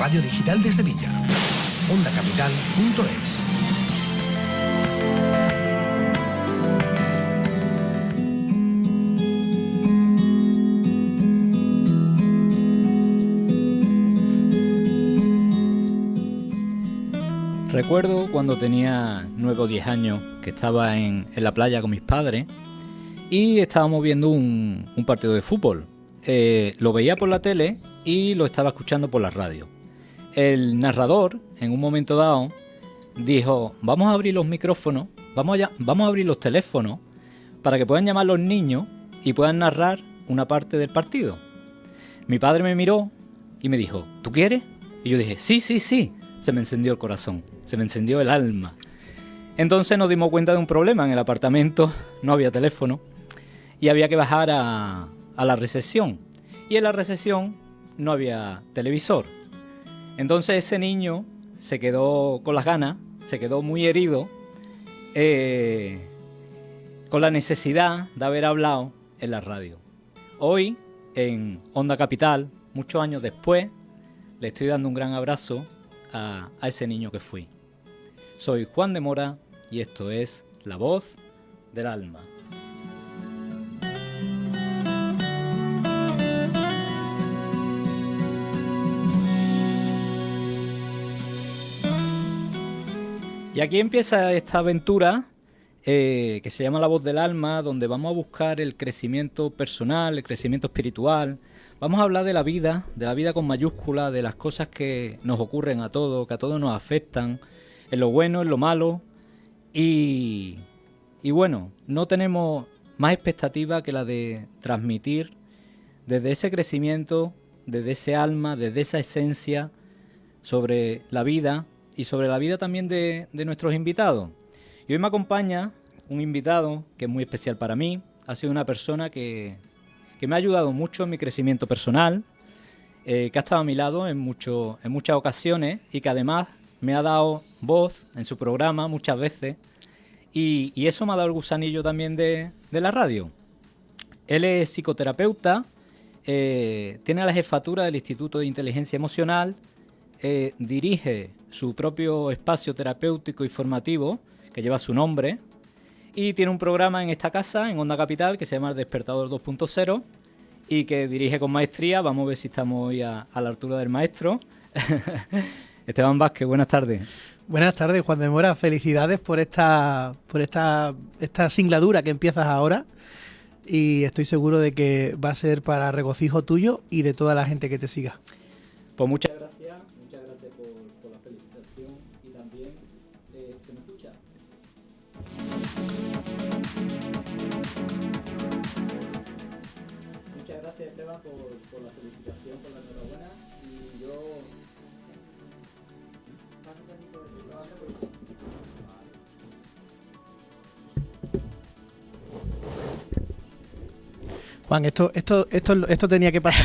radio digital de Sevilla. Ondacapital.es. Recuerdo cuando tenía 9 o 10 años que estaba en la playa con mis padres y estábamos viendo un partido de fútbol. Lo veía por la tele y lo estaba escuchando por la radio. El narrador, en un momento dado, dijo: vamos a abrir los micrófonos, vamos a abrir los teléfonos para que puedan llamar los niños y puedan narrar una parte del partido. Mi padre me miró y me dijo: ¿tú quieres? Y yo dije: sí. Se me encendió el corazón, se me encendió el alma. Entonces nos dimos cuenta de un problema. En el apartamento no había teléfono y había que bajar a la recepción. Y en la recepción no había televisor. Entonces ese niño se quedó con las ganas, se quedó muy herido, con la necesidad de haber hablado en la radio. Hoy, en Onda Capital, muchos años después, le estoy dando un gran abrazo a ese niño que fui. Soy Juan de Mora y esto es La Voz del Alma. Y aquí empieza esta aventura que se llama La Voz del Alma, donde vamos a buscar el crecimiento personal, el crecimiento espiritual. Vamos a hablar de la vida con mayúscula, de las cosas que nos ocurren a todos, que a todos nos afectan, en lo bueno, en lo malo. Y bueno, no tenemos más expectativa que la de transmitir desde ese crecimiento, desde ese alma, desde esa esencia, sobre la vida y sobre la vida también de nuestros invitados. Y hoy me acompaña un invitado que es muy especial para mí. Ha sido una persona que me ha ayudado mucho en mi crecimiento personal, que ha estado a mi lado en muchas ocasiones y que además me ha dado voz en su programa muchas veces y eso me ha dado el gusanillo también de la radio. Él es psicoterapeuta, tiene la jefatura del Instituto de Inteligencia Emocional, dirige su propio espacio terapéutico y formativo que lleva su nombre y tiene un programa en esta casa, en Onda Capital, que se llama El Despertador 2.0 y que dirige con maestría. Vamos a ver si estamos hoy a la altura del maestro. Esteban Vázquez, buenas tardes. Buenas tardes, Juan de Mora. Felicidades por esta singladura que empiezas ahora y estoy seguro de que va a ser para regocijo tuyo y de toda la gente que te siga. Pues muchas gracias por la felicitación y también ¿se me escucha? Muchas gracias, Esteban, por la felicitación, por la enhorabuena. Y yo... Juan, esto tenía que pasar.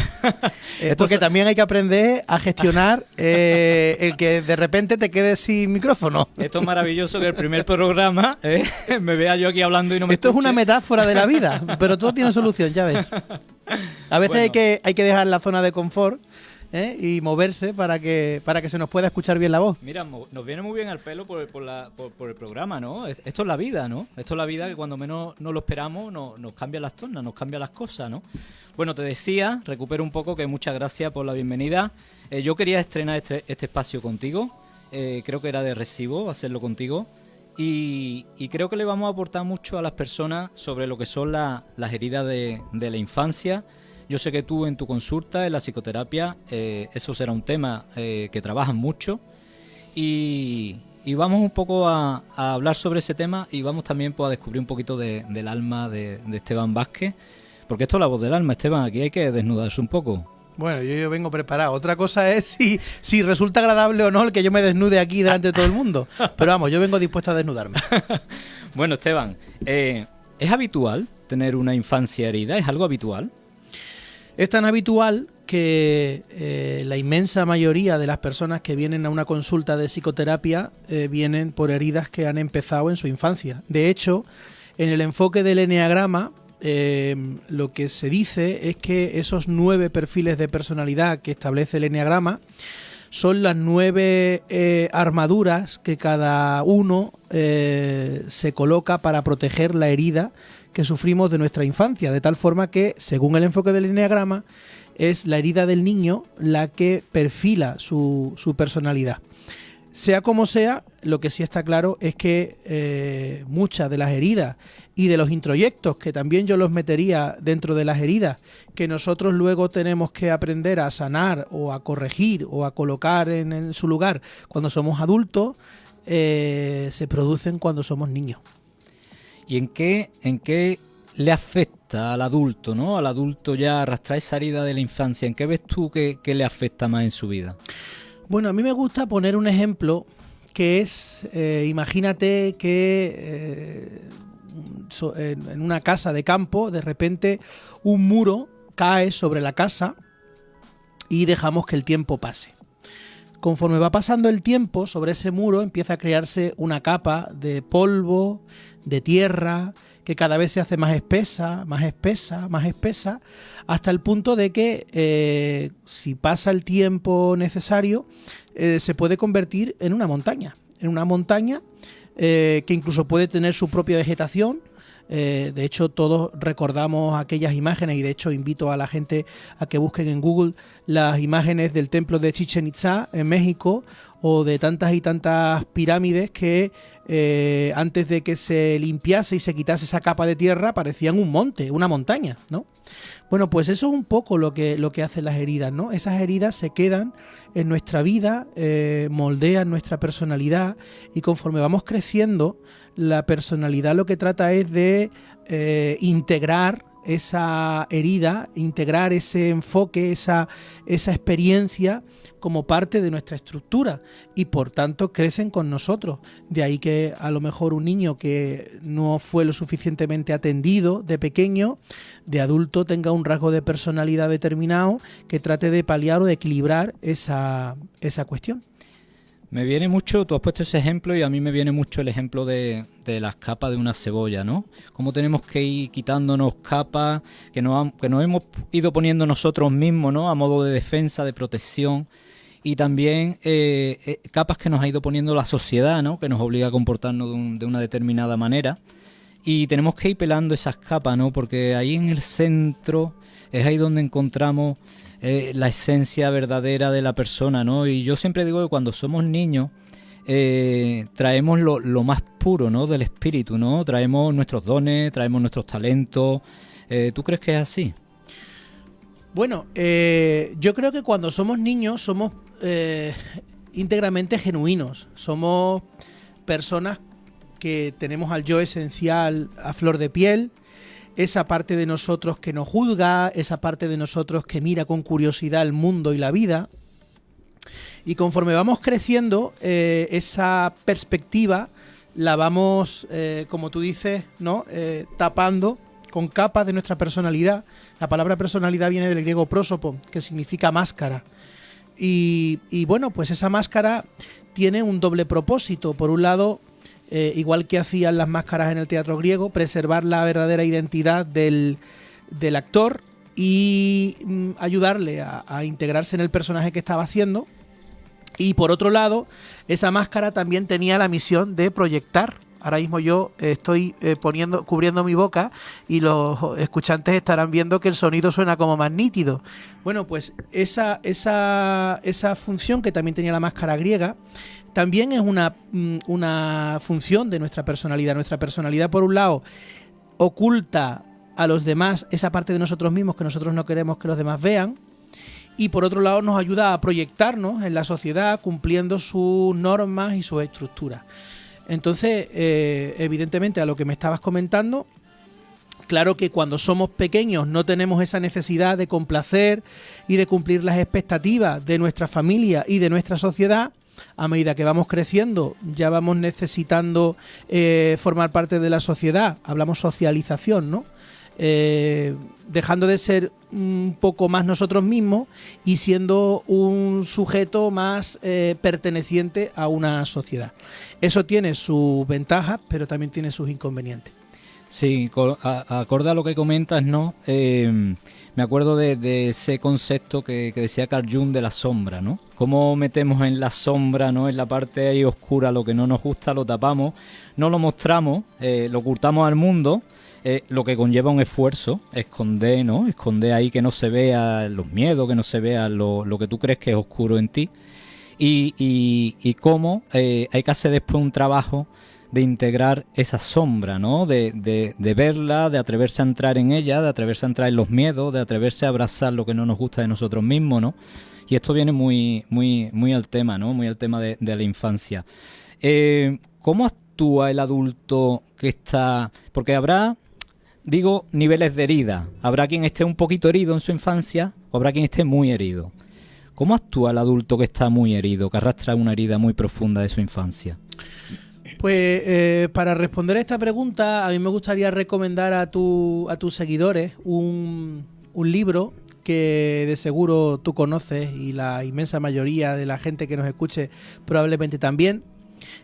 Porque también hay que aprender a gestionar el que de repente te quedes sin micrófono. Esto es maravilloso, que el primer programa me vea yo aquí hablando y no me Esto escuche. es una metáfora de la vida, pero todo tiene solución, ya ves. A veces bueno, hay que dejar la zona de confort y moverse para que se nos pueda escuchar bien la voz. Mira, nos viene muy bien al pelo por el programa, ¿no? Esto es la vida, ¿no? Esto es la vida que cuando menos no lo esperamos nos cambia las tornas, nos cambia las cosas, ¿no? Bueno, te decía, recupero un poco, que muchas gracias por la bienvenida. Yo quería estrenar este espacio contigo, creo que era de recibo hacerlo contigo y creo que le vamos a aportar mucho a las personas sobre lo que son las heridas de la infancia. Yo sé que tú en tu consulta, en la psicoterapia, eso será un tema que trabajas mucho y vamos un poco a hablar sobre ese tema y vamos también pues, a descubrir un poquito del alma de Esteban Vázquez, porque esto es La Voz del Alma, Esteban, aquí hay que desnudarse un poco. Bueno, yo vengo preparado. Otra cosa es si resulta agradable o no el que yo me desnude aquí delante de todo el mundo. Pero vamos, yo vengo dispuesto a desnudarme. Bueno, Esteban, ¿es habitual tener una infancia herida? ¿Es algo habitual? Es tan habitual que la inmensa mayoría de las personas que vienen a una consulta de psicoterapia vienen por heridas que han empezado en su infancia. De hecho, en el enfoque del eneagrama, lo que se dice es que esos 9 perfiles de personalidad que establece el eneagrama son las 9 armaduras que cada uno se coloca para proteger la herida que sufrimos de nuestra infancia, de tal forma que, según el enfoque del eneagrama, es la herida del niño la que perfila su personalidad. Sea como sea, lo que sí está claro es que muchas de las heridas y de los introyectos, que también yo los metería dentro de las heridas, que nosotros luego tenemos que aprender a sanar o a corregir o a colocar en su lugar cuando somos adultos, se producen cuando somos niños. ¿Y en qué le afecta al adulto, ¿no? Al adulto ya arrastrar esa herida de la infancia. ¿En qué ves tú que le afecta más en su vida? Bueno, a mí me gusta poner un ejemplo que es, imagínate que en una casa de campo, de repente un muro cae sobre la casa y dejamos que el tiempo pase. Conforme va pasando el tiempo, sobre ese muro empieza a crearse una capa de polvo, de tierra, que cada vez se hace más espesa, más espesa, más espesa, hasta el punto de que si pasa el tiempo necesario, se puede convertir en una montaña que incluso puede tener su propia vegetación. De hecho, todos recordamos aquellas imágenes, y de hecho invito a la gente a que busquen en Google las imágenes del templo de Chichén Itzá en México, o de tantas y tantas pirámides que antes de que se limpiase y se quitase esa capa de tierra parecían un monte, una montaña, ¿no? Bueno, pues eso es un poco lo que hacen las heridas, ¿no? Esas heridas se quedan en nuestra vida, moldean nuestra personalidad, y conforme vamos creciendo, la personalidad lo que trata es de integrar esa herida, integrar ese enfoque, esa experiencia como parte de nuestra estructura, y por tanto crecen con nosotros. De ahí que a lo mejor un niño que no fue lo suficientemente atendido de pequeño, de adulto tenga un rasgo de personalidad determinado que trate de paliar o de equilibrar esa cuestión. Me viene mucho, tú has puesto ese ejemplo, y a mí me viene mucho el ejemplo de las capas de una cebolla, ¿no? Cómo tenemos que ir quitándonos capas que nos hemos ido poniendo nosotros mismos, ¿no? A modo de defensa, de protección, y también capas que nos ha ido poniendo la sociedad, ¿no? Que nos obliga a comportarnos de una determinada manera, y tenemos que ir pelando esas capas, ¿no? Porque ahí en el centro es ahí donde encontramos la esencia verdadera de la persona, ¿no? Y yo siempre digo que cuando somos niños traemos lo más puro, ¿no? Del espíritu, ¿no? Traemos nuestros dones, traemos nuestros talentos. ¿Tú crees que es así? Bueno, yo creo que cuando somos niños somos íntegramente genuinos. Somos personas que tenemos al yo esencial a flor de piel, esa parte de nosotros que nos juzga, esa parte de nosotros que mira con curiosidad el mundo y la vida. Y conforme vamos creciendo, esa perspectiva la vamos, como tú dices, ¿no? Tapando con capas de nuestra personalidad. La palabra personalidad viene del griego prosopon, que significa máscara. Y bueno, pues esa máscara tiene un doble propósito. Por un lado, igual que hacían las máscaras en el teatro griego, preservar la verdadera identidad del actor y ayudarle a integrarse en el personaje que estaba haciendo. Y por otro lado, esa máscara también tenía la misión de proyectar. Ahora mismo yo estoy cubriendo mi boca, y los escuchantes estarán viendo que el sonido suena como más nítido. Bueno, pues esa función que también tenía la máscara griega también es una función de nuestra personalidad. Nuestra personalidad, por un lado, oculta a los demás esa parte de nosotros mismos que nosotros no queremos que los demás vean, y por otro lado nos ayuda a proyectarnos en la sociedad cumpliendo sus normas y sus estructuras. Entonces, evidentemente, a lo que me estabas comentando, claro que cuando somos pequeños no tenemos esa necesidad de complacer y de cumplir las expectativas de nuestra familia y de nuestra sociedad. A medida que vamos creciendo, ya vamos necesitando formar parte de la sociedad. Hablamos socialización, ¿no? Dejando de ser un poco más nosotros mismos y siendo un sujeto más perteneciente a una sociedad. Eso tiene sus ventajas, pero también tiene sus inconvenientes. Sí, acorde a lo que comentas, ¿no? Me acuerdo de ese concepto que decía Carl Jung de la sombra, ¿no? Cómo metemos en la sombra, ¿no? En la parte ahí oscura lo que no nos gusta, lo tapamos, no lo mostramos, lo ocultamos al mundo, lo que conlleva un esfuerzo, esconder, ¿no? Esconder ahí que no se vea los miedos, que no se vea lo que tú crees que es oscuro en ti. Y cómo hay que hacer después un trabajo de integrar esa sombra, ¿no? De verla, de atreverse a entrar en ella, de atreverse a entrar en los miedos, de atreverse a abrazar lo que no nos gusta de nosotros mismos, ¿no? Y esto viene muy al tema, ¿no? Muy al tema de la infancia. ¿Cómo actúa el adulto que está...? Porque habrá, digo, niveles de herida. Habrá quien esté un poquito herido en su infancia o habrá quien esté muy herido. ¿Cómo actúa el adulto que está muy herido, que arrastra una herida muy profunda de su infancia? Pues para responder a esta pregunta, a mí me gustaría recomendar a tus seguidores un libro que de seguro tú conoces y la inmensa mayoría de la gente que nos escuche probablemente también.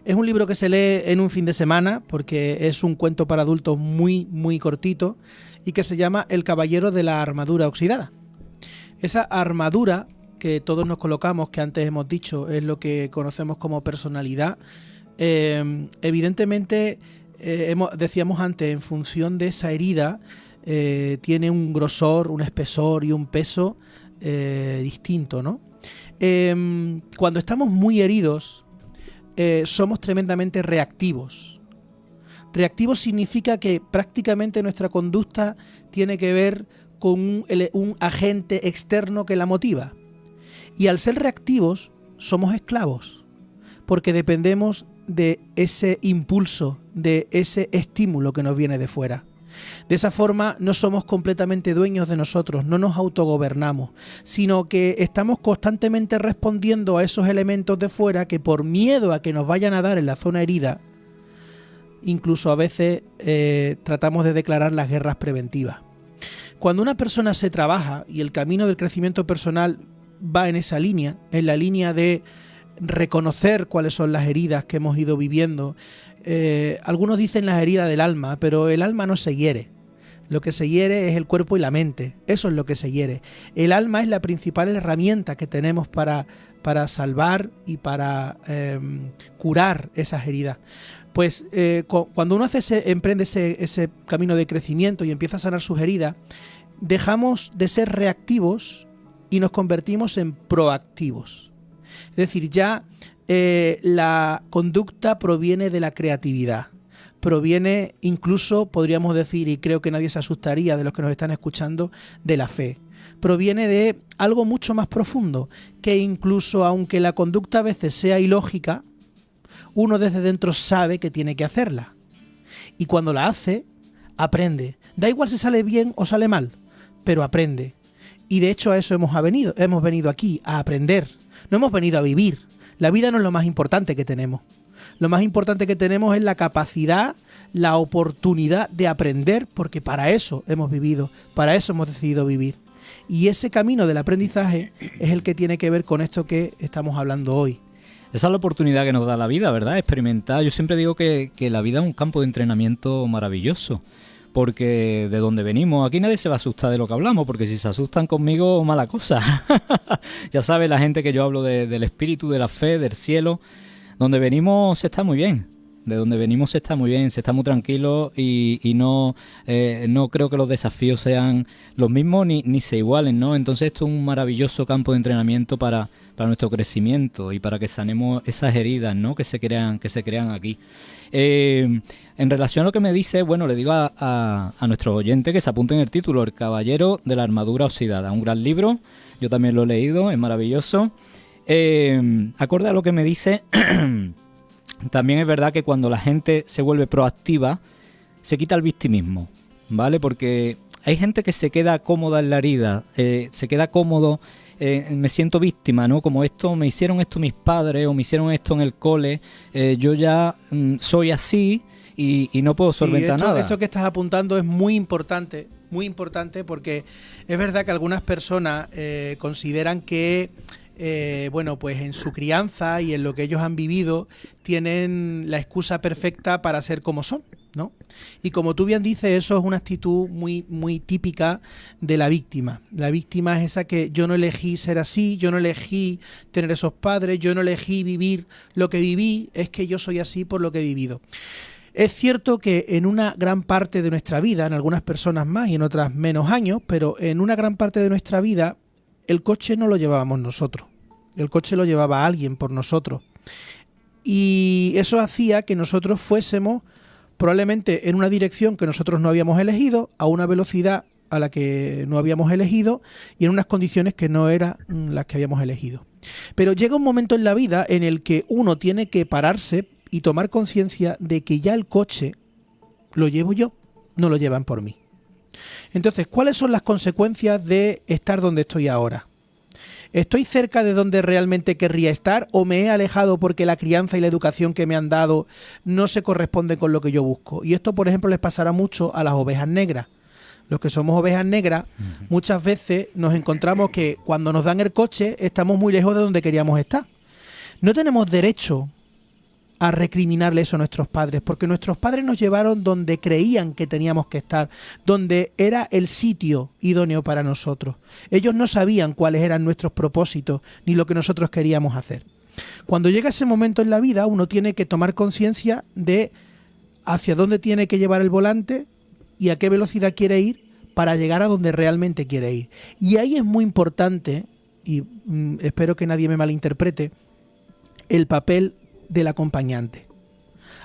Es un libro que se lee en un fin de semana porque es un cuento para adultos muy cortito y que se llama El caballero de la armadura oxidada. Esa armadura que todos nos colocamos, que antes hemos dicho, es lo que conocemos como personalidad. Evidentemente, decíamos antes, en función de esa herida, tiene un grosor, un espesor y un peso distinto, ¿no? Cuando estamos muy heridos, somos tremendamente reactivos. Reactivos significa que prácticamente nuestra conducta tiene que ver con un agente externo que la motiva. Y al ser reactivos, somos esclavos, porque dependemos de ese impulso, de ese estímulo que nos viene de fuera. De esa forma no somos completamente dueños de nosotros, no nos autogobernamos, sino que estamos constantemente respondiendo a esos elementos de fuera que por miedo a que nos vayan a dar en la zona herida, incluso a veces tratamos de declarar las guerras preventivas. Cuando una persona se trabaja y el camino del crecimiento personal va en esa línea, en la línea de reconocer cuáles son las heridas que hemos ido viviendo. Algunos dicen las heridas del alma, pero el alma no se hiere. Lo que se hiere es el cuerpo y la mente. Eso es lo que se hiere. El alma es la principal herramienta que tenemos para salvar y para curar esas heridas. Pues cuando uno emprende ese camino de crecimiento y empieza a sanar sus heridas, dejamos de ser reactivos y nos convertimos en proactivos. Es decir, ya la conducta proviene de la creatividad, proviene incluso, podríamos decir, y creo que nadie se asustaría de los que nos están escuchando, de la fe. Proviene de algo mucho más profundo, que incluso aunque la conducta a veces sea ilógica, uno desde dentro sabe que tiene que hacerla. Y cuando la hace, aprende. Da igual si sale bien o sale mal, pero aprende. Y de hecho a eso hemos venido aquí, a aprender. No hemos venido a vivir. La vida no es lo más importante que tenemos. Lo más importante que tenemos es la capacidad, la oportunidad de aprender, porque para eso hemos vivido, para eso hemos decidido vivir. Y ese camino del aprendizaje es el que tiene que ver con esto que estamos hablando hoy. Esa es la oportunidad que nos da la vida, ¿verdad? Experimentar. Yo siempre digo que la vida es un campo de entrenamiento maravilloso. Porque de donde venimos, aquí nadie se va a asustar de lo que hablamos, porque si se asustan conmigo, mala cosa. Ya sabe la gente que yo hablo del espíritu, de la fe, del cielo. Donde venimos se está muy bien. De donde venimos se está muy bien, se está muy tranquilo y no creo que los desafíos sean los mismos ni se igualen, ¿no? Entonces esto es un maravilloso campo de entrenamiento para nuestro crecimiento y para que sanemos esas heridas, ¿no? que se crean aquí. En relación a lo que me dice, bueno, le digo a nuestros oyentes que se apunten el título, El caballero de la armadura oxidada, un gran libro, yo también lo he leído, es maravilloso. Acorde a lo que me dice, también es verdad que cuando la gente se vuelve proactiva, se quita el victimismo, ¿vale? Porque hay gente que se queda cómoda en la herida, se queda cómodo, me siento víctima, ¿no? Como me hicieron esto mis padres o me hicieron esto en el cole, yo ya soy así y no puedo solventar nada. Esto que estás apuntando es muy importante porque es verdad que algunas personas consideran que bueno, pues en su crianza y en lo que ellos han vivido tienen la excusa perfecta para ser como son. ¿no? Y como tú bien dices, eso es una actitud muy, muy típica de la víctima. La víctima es esa que yo no elegí ser así, yo no elegí tener esos padres, yo no elegí vivir lo que viví, es que yo soy así por lo que he vivido. Es cierto que en una gran parte de nuestra vida, en algunas personas más y en otras menos años, pero en una gran parte de nuestra vida, el coche no lo llevábamos nosotros. El coche lo llevaba alguien por nosotros. Y eso hacía que nosotros fuésemos probablemente en una dirección que nosotros no habíamos elegido, a una velocidad a la que no habíamos elegido y en unas condiciones que no eran las que habíamos elegido. Pero llega un momento en la vida en el que uno tiene que pararse y tomar conciencia de que ya el coche lo llevo yo, no lo llevan por mí. Entonces, ¿cuáles son las consecuencias de estar donde estoy ahora? ¿Estoy cerca de donde realmente querría estar o me he alejado porque la crianza y la educación que me han dado no se corresponden con lo que yo busco? Y esto, por ejemplo, les pasará mucho a las ovejas negras. Los que somos ovejas negras, muchas veces nos encontramos que cuando nos dan el coche estamos muy lejos de donde queríamos estar. No tenemos derecho a recriminarle eso a nuestros padres, porque nuestros padres nos llevaron donde creían que teníamos que estar, donde era el sitio idóneo para nosotros. Ellos no sabían cuáles eran nuestros propósitos ni lo que nosotros queríamos hacer. Cuando llega ese momento en la vida, uno tiene que tomar conciencia de hacia dónde tiene que llevar el volante y a qué velocidad quiere ir para llegar a donde realmente quiere ir. Y ahí es muy importante, y espero que nadie me malinterprete, el papel del acompañante.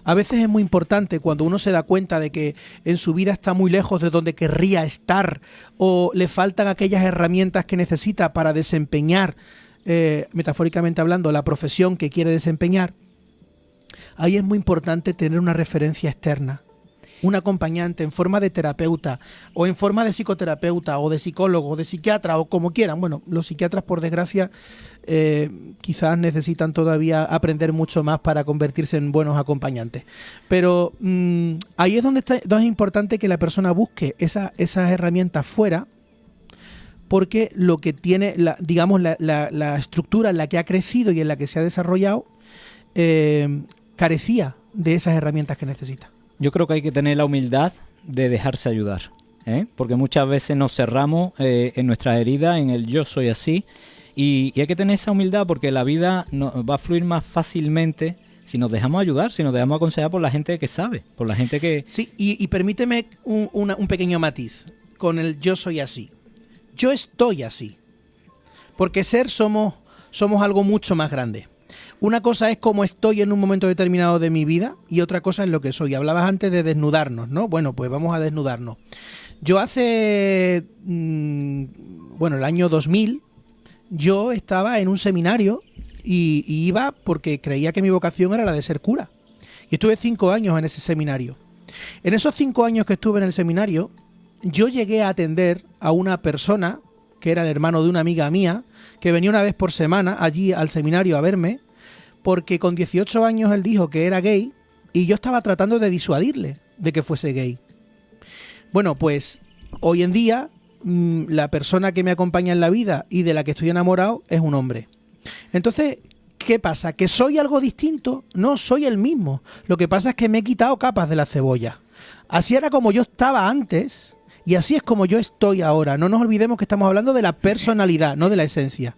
A veces es muy importante cuando uno se da cuenta de que en su vida está muy lejos de donde querría estar o le faltan aquellas herramientas que necesita para desempeñar, metafóricamente hablando, la profesión que quiere desempeñar. Ahí es muy importante tener una referencia externa, un acompañante en forma de terapeuta o en forma de psicoterapeuta o de psicólogo o de psiquiatra o como quieran. Bueno, los psiquiatras, por desgracia, quizás necesitan todavía aprender mucho más para convertirse en buenos acompañantes. Pero ahí es donde es importante que la persona busque esas herramientas fuera, porque lo que tiene, la estructura en la que ha crecido y en la que se ha desarrollado, carecía de esas herramientas que necesita. Yo creo que hay que tener la humildad de dejarse ayudar, porque muchas veces nos cerramos en nuestras heridas, en el yo soy así, y hay que tener esa humildad porque la vida va a fluir más fácilmente si nos dejamos ayudar, si nos dejamos aconsejar por la gente que sabe, por la gente que... Sí, y permíteme un pequeño matiz con el yo soy así. Yo estoy así, porque somos algo mucho más grande. Una cosa es cómo estoy en un momento determinado de mi vida y otra cosa es lo que soy. Hablabas antes de desnudarnos, ¿no? Bueno, pues vamos a desnudarnos. Yo hace, el año 2000, yo estaba en un seminario y iba porque creía que mi vocación era la de ser cura. Y estuve 5 años en ese seminario. En esos 5 años que estuve en el seminario, yo llegué a atender a una persona que era el hermano de una amiga mía, que venía una vez por semana allí al seminario a verme, porque con 18 años él dijo que era gay y yo estaba tratando de disuadirle de que fuese gay. Bueno, pues hoy en día la persona que me acompaña en la vida y de la que estoy enamorado es un hombre. Entonces, ¿qué pasa? ¿Que soy algo distinto? No, soy el mismo. Lo que pasa es que me he quitado capas de la cebolla. Así era como yo estaba antes y así es como yo estoy ahora. No nos olvidemos que estamos hablando de la personalidad, no de la esencia.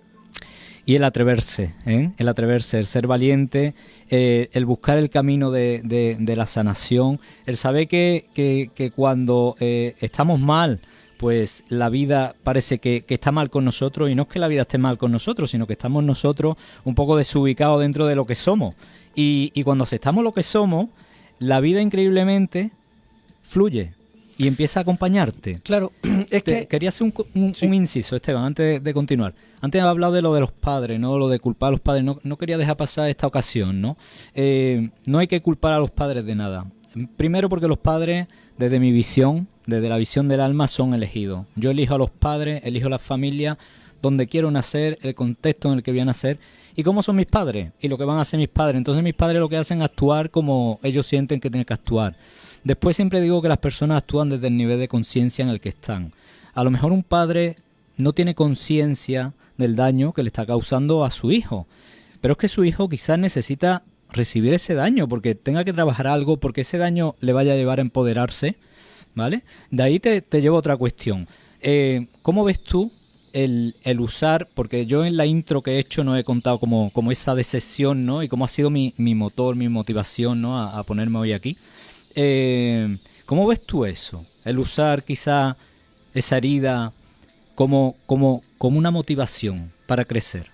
Y el atreverse, el atreverse, el ser valiente, el buscar el camino de la sanación, el saber que cuando estamos mal, pues la vida parece que está mal con nosotros, y no es que la vida esté mal con nosotros, sino que estamos nosotros un poco desubicados dentro de lo que somos. Y cuando aceptamos lo que somos, la vida increíblemente fluye y empieza a acompañarte. Claro, es que... Quería hacer un inciso, Esteban, antes de continuar. Antes he hablado de lo de los padres, ¿no? Lo de culpar a los padres. No quería dejar pasar esta ocasión, ¿no? No hay que culpar a los padres de nada. Primero porque los padres, desde mi visión, desde la visión del alma, son elegidos. Yo elijo a los padres, elijo a la familia, donde quiero nacer, el contexto en el que voy a nacer y cómo son mis padres y lo que van a hacer mis padres. Entonces mis padres lo que hacen es actuar como ellos sienten que tienen que actuar. Después siempre digo que las personas actúan desde el nivel de conciencia en el que están. A lo mejor un padre no tiene conciencia del daño que le está causando a su hijo, pero es que su hijo quizás necesita recibir ese daño, porque tenga que trabajar algo, porque ese daño le vaya a llevar a empoderarse, ¿vale? De ahí te llevo a otra cuestión. ¿Cómo ves tú el usar, porque yo en la intro que he hecho no he contado como esa decepción, ¿no? Y cómo ha sido mi motor, mi motivación, ¿no? A ponerme hoy aquí. ¿Cómo ves tú eso? El usar quizá esa herida como una motivación para crecer.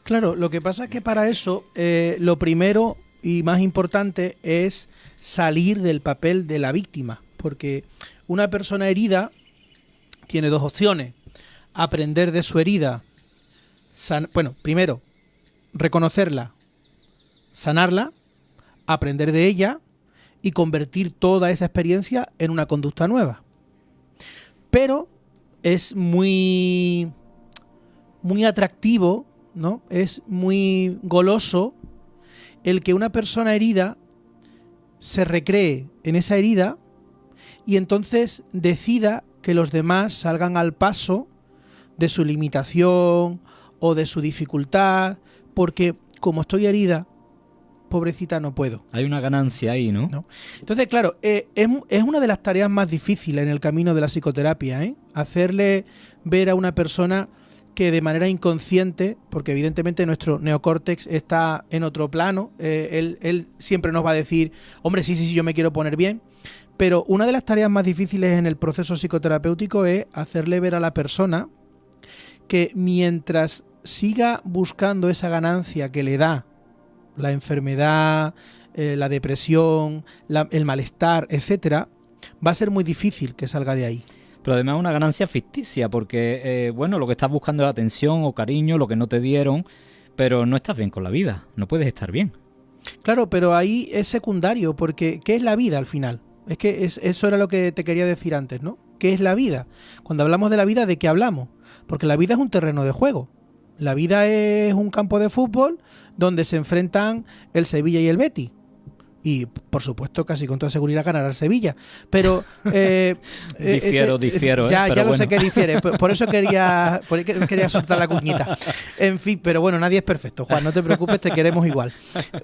Claro, lo que pasa es que para eso lo primero y más importante es salir del papel de la víctima, porque una persona herida tiene dos opciones: aprender de su herida, primero, reconocerla, sanarla, aprender de ella y convertir toda esa experiencia en una conducta nueva. Pero es muy atractivo, ¿no? Es muy goloso el que una persona herida se recree en esa herida y entonces decida que los demás salgan al paso de su limitación o de su dificultad, porque como estoy herida, pobrecita, no puedo. Hay una ganancia ahí, ¿no? ¿No? Entonces, claro, es una de las tareas más difíciles en el camino de la psicoterapia, ¿eh? Hacerle ver a una persona que de manera inconsciente, porque evidentemente nuestro neocórtex está en otro plano, él siempre nos va a decir, hombre, sí, yo me quiero poner bien, pero una de las tareas más difíciles en el proceso psicoterapéutico es hacerle ver a la persona que mientras siga buscando esa ganancia que le da la enfermedad, la depresión, el malestar, etcétera, va a ser muy difícil que salga de ahí. Pero además una ganancia ficticia, porque lo que estás buscando es atención o cariño, lo que no te dieron, pero no estás bien con la vida, no puedes estar bien. Claro, pero ahí es secundario, porque ¿qué es la vida al final? Es que eso era lo que te quería decir antes, ¿no? ¿Qué es la vida? Cuando hablamos de la vida, ¿de qué hablamos? Porque la vida es un terreno de juego. La vida es un campo de fútbol donde se enfrentan el Sevilla y el Betis. Y, por supuesto, casi con toda seguridad ganará el Sevilla. Pero... difiero. Ya pero lo bueno. sé que difiere. Por eso quería soltar la cuñita. En fin, pero bueno, nadie es perfecto, Juan. No te preocupes, te queremos igual.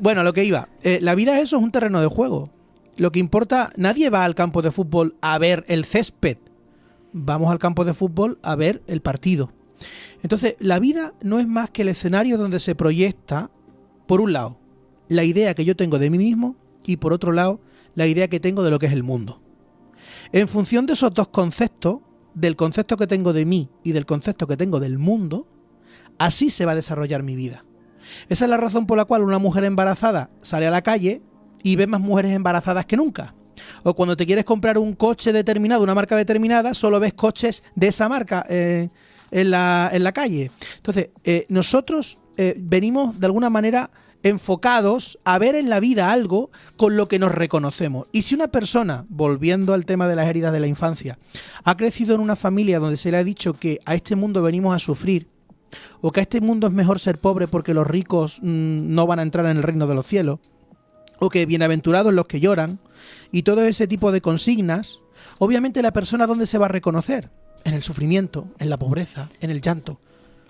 Bueno, a lo que iba. La vida es eso, es un terreno de juego. Lo que importa, nadie va al campo de fútbol a ver el césped. Vamos al campo de fútbol a ver el partido. Entonces, la vida no es más que el escenario donde se proyecta, por un lado, la idea que yo tengo de mí mismo y, por otro lado, la idea que tengo de lo que es el mundo. En función de esos dos conceptos, del concepto que tengo de mí y del concepto que tengo del mundo, así se va a desarrollar mi vida. Esa es la razón por la cual una mujer embarazada sale a la calle y ve más mujeres embarazadas que nunca. O cuando te quieres comprar un coche determinado, una marca determinada, solo ves coches de esa marca en la calle. Entonces, nosotros venimos de alguna manera enfocados a ver en la vida algo con lo que nos reconocemos. Y si una persona, volviendo al tema de las heridas de la infancia, ha crecido en una familia donde se le ha dicho que a este mundo venimos a sufrir, o que a este mundo es mejor ser pobre porque los ricos no van a entrar en el reino de los cielos, o que bienaventurados los que lloran, y todo ese tipo de consignas, obviamente la persona, ¿dónde se va a reconocer? En el sufrimiento, en la pobreza, en el llanto.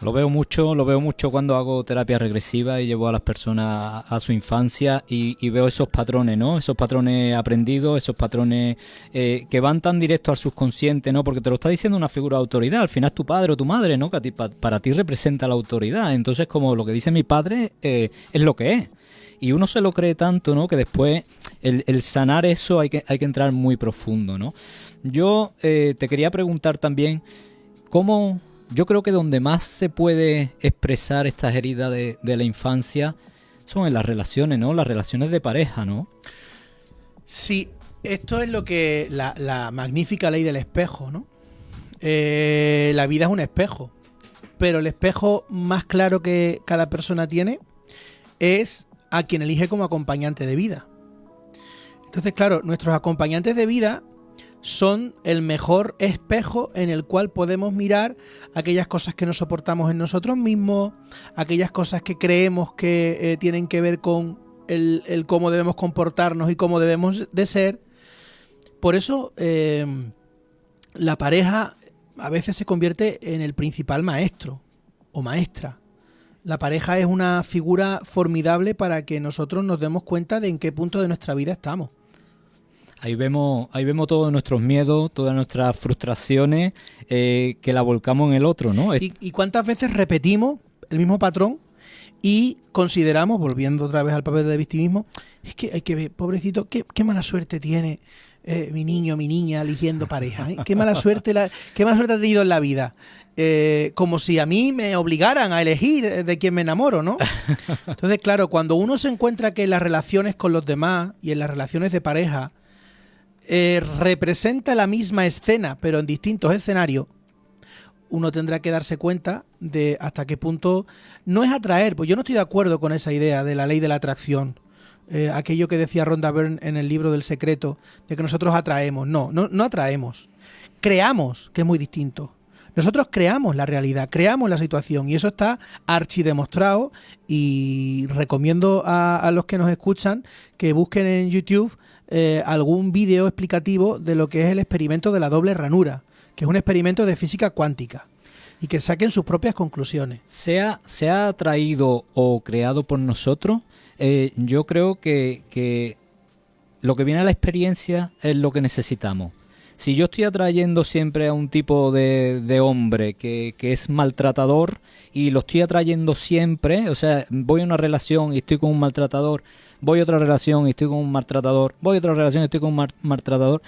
Lo veo mucho cuando hago terapia regresiva y llevo a las personas a su infancia y veo esos patrones, ¿no? Esos patrones aprendidos, esos patrones que van tan directos al subconsciente, ¿no? Porque te lo está diciendo una figura de autoridad. Al final es tu padre o tu madre, ¿no? Que para ti representa la autoridad. Entonces, como lo que dice mi padre es lo que es. Y uno se lo cree tanto, ¿no? Que después el sanar eso hay que entrar muy profundo, ¿no? Yo te quería preguntar también cómo... Yo creo que donde más se puede expresar estas heridas de la infancia son en las relaciones, ¿no? Las relaciones de pareja, ¿no? Sí, esto es lo que la magnífica ley del espejo, ¿no? La vida es un espejo, pero el espejo más claro que cada persona tiene es a quien elige como acompañante de vida. Entonces, claro, nuestros acompañantes de vida son el mejor espejo en el cual podemos mirar aquellas cosas que no soportamos en nosotros mismos, aquellas cosas que creemos que tienen que ver con el cómo debemos comportarnos y cómo debemos de ser. Por eso la pareja a veces se convierte en el principal maestro o maestra. La pareja es una figura formidable para que nosotros nos demos cuenta de en qué punto de nuestra vida estamos. Ahí vemos todos nuestros miedos, todas nuestras frustraciones que la volcamos en el otro, ¿no? ¿Y cuántas veces repetimos el mismo patrón y consideramos, volviendo otra vez al papel de victimismo, es que hay que ver, pobrecito, qué mala suerte tiene mi niño, mi niña eligiendo pareja, ¿eh? Qué mala suerte ha tenido en la vida. Como si a mí me obligaran a elegir de quién me enamoro, ¿no? Entonces, claro, cuando uno se encuentra que en las relaciones con los demás y en las relaciones de pareja representa la misma escena, pero en distintos escenarios, uno tendrá que darse cuenta de hasta qué punto no es atraer, pues yo no estoy de acuerdo con esa idea de la ley de la atracción, aquello que decía Rhonda Byrne en el libro del secreto, de que nosotros atraemos. No atraemos, creamos, que es muy distinto. Nosotros creamos la realidad, creamos la situación y eso está archidemostrado y recomiendo a los que nos escuchan que busquen en YouTube algún vídeo explicativo de lo que es el experimento de la doble ranura, que es un experimento de física cuántica y que saquen sus propias conclusiones. ¿Se ha atraído o creado por nosotros? Yo creo que lo que viene a la experiencia es lo que necesitamos. Si yo estoy atrayendo siempre a un tipo de hombre que es maltratador y lo estoy atrayendo siempre, o sea, voy a una relación y estoy con un maltratador, voy a otra relación y estoy con un maltratador, voy a otra relación y estoy con un maltratador,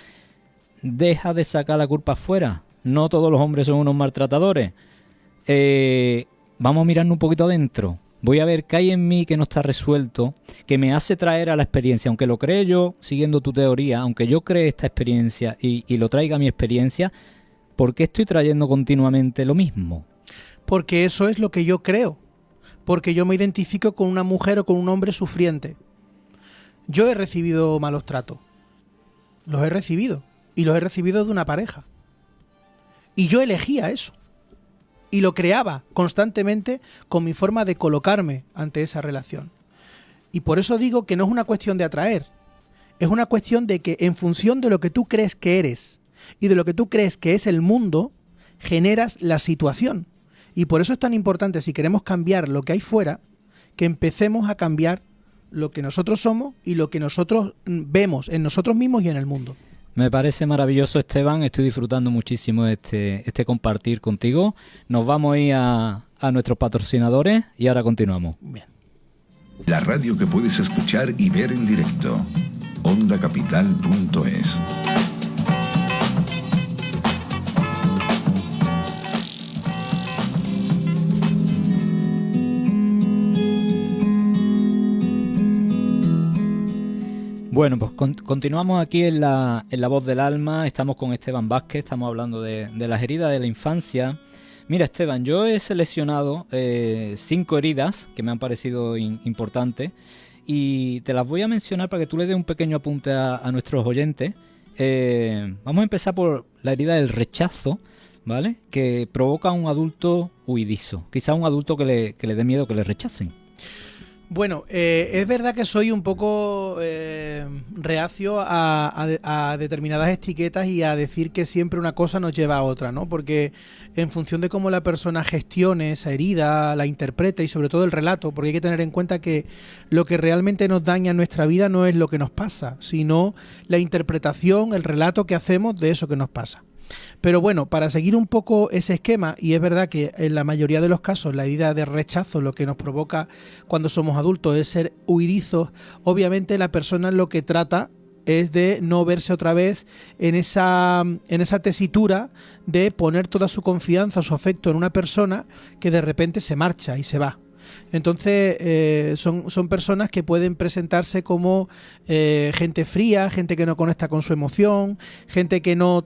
deja de sacar la culpa afuera. No todos los hombres son unos maltratadores. Vamos a mirarnos un poquito adentro. Voy a ver qué hay en mí que no está resuelto, que me hace traer a la experiencia, aunque lo cree yo, siguiendo tu teoría, aunque yo cree esta experiencia y lo traiga a mi experiencia, ¿por qué estoy trayendo continuamente lo mismo? Porque eso es lo que yo creo. Porque yo me identifico con una mujer o con un hombre sufriente. Yo he recibido malos tratos. Los he recibido. Y los he recibido de una pareja. Y yo elegía eso. Y lo creaba constantemente con mi forma de colocarme ante esa relación. Y por eso digo que no es una cuestión de atraer. Es una cuestión de que en función de lo que tú crees que eres y de lo que tú crees que es el mundo, generas la situación. Y por eso es tan importante, si queremos cambiar lo que hay fuera, que empecemos a cambiar lo que nosotros somos y lo que nosotros vemos en nosotros mismos y en el mundo. Me parece maravilloso, Esteban. Estoy disfrutando muchísimo este compartir contigo. Nos vamos a ir a nuestros patrocinadores y ahora continuamos. Bien. La radio que puedes escuchar y ver en directo. Ondacapital.es. Bueno, pues continuamos aquí en la voz del alma. Estamos con Esteban Vázquez, estamos hablando de las heridas de la infancia. Mira, Esteban, yo he seleccionado 5 heridas que me han parecido importantes y te las voy a mencionar para que tú le des un pequeño apunte a nuestros oyentes. Vamos a empezar por la herida del rechazo, ¿vale? Que provoca a un adulto huidizo, quizá un adulto que le dé miedo que le rechacen. Bueno, es verdad que soy un poco reacio a determinadas etiquetas y a decir que siempre una cosa nos lleva a otra, ¿no? Porque en función de cómo la persona gestione esa herida, la interprete y sobre todo el relato, porque hay que tener en cuenta que lo que realmente nos daña en nuestra vida no es lo que nos pasa, sino la interpretación, el relato que hacemos de eso que nos pasa. Pero bueno, para seguir un poco ese esquema, y es verdad que en la mayoría de los casos la herida de rechazo lo que nos provoca cuando somos adultos es ser huidizos, obviamente la persona lo que trata es de no verse otra vez en esa tesitura de poner toda su confianza, su afecto en una persona que de repente se marcha y se va. Entonces son personas que pueden presentarse como gente fría, gente que no conecta con su emoción, gente que no